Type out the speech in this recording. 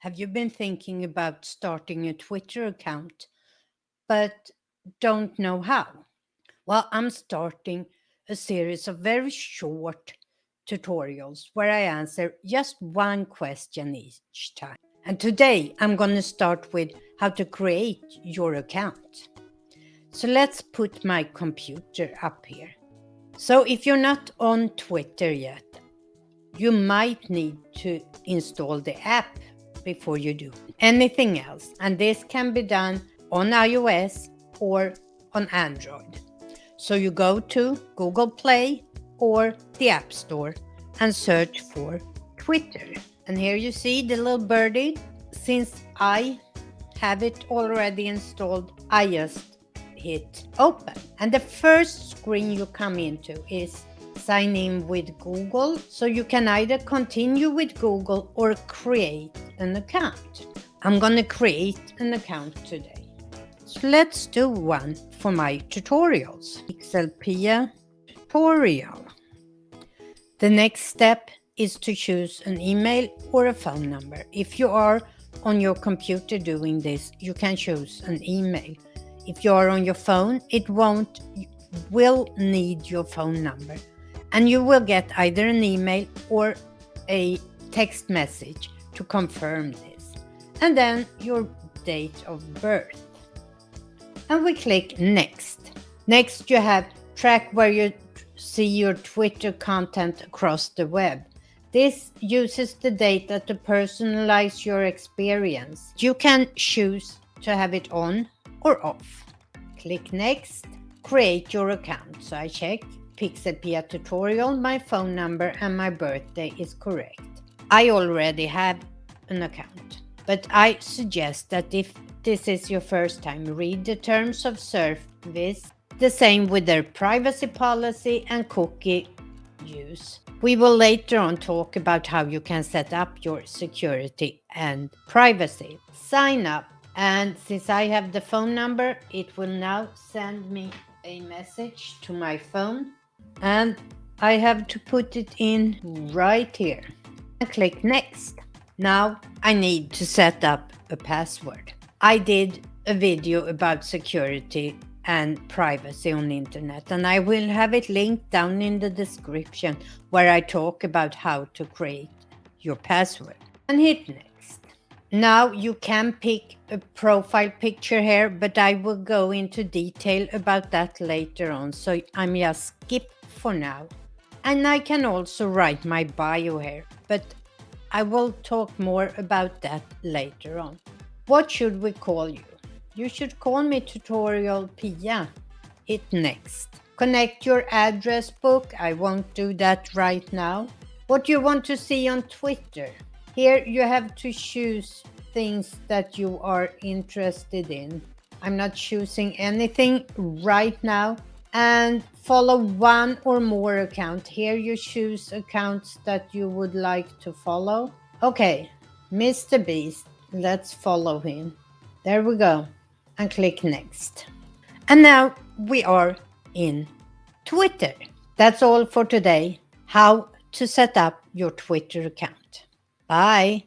Have you been thinking about starting a Twitter account but don't know how? Well, I'm starting a series of very short tutorials where I answer just one question each time. And today I'm going to start with how to create your account. So let's put my computer up here. So if you're not on Twitter yet, you might need to install the app before you do anything else. And this can be done on iOS or on Android. So you go to Google Play or the App Store and search for Twitter. And here you see the little birdie. Since I have it already installed, I just hit open. And the first screen you come into is sign in with Google. So you can either continue with Google or create an account. I'm going to create an account today. So let's do one for my tutorials. PixelPia tutorial. The next step is to choose an email or a phone number. If you are on your computer doing this, you can choose an email. If you are on your phone, it will need your phone number. And you will get either an email or a text message to confirm this. And then your date of birth. And we click next. Next you have track where you see your Twitter content across the web. This uses the data to personalize your experience. You can choose to have it on or off. Click next, create your account. So I check PixelPia tutorial, my phone number and my birthday is correct. I already have an account, but I suggest that if this is your first time, read the terms of service, the same with their privacy policy and cookie use. We will later on talk about how you can set up your security and privacy. Sign up, and since I have the phone number, it will now send me a message to my phone, and I have to put it in right here. And click next. Now I need to set up a password. I did a video about security and privacy on the internet, and I will have it linked down in the description where I talk about how to create your password. And hit next. Now you can pick a profile picture here, but I will go into detail about that later on, so I'm just skip for now. And I can also write my bio here, but I will talk more about that later on. What should we call you? You should call me Tutorial Pia. Hit next. Connect your address book. I won't do that right now. What you want to see on Twitter. Here you have to choose things that you are interested in. I'm not choosing anything right now. And follow one or more account. Here you choose accounts that you would like to follow. Okay, Mr. Beast. Let's follow him. There we go. And click next. And now we are in Twitter. That's all for today. How to set up your Twitter account. Bye.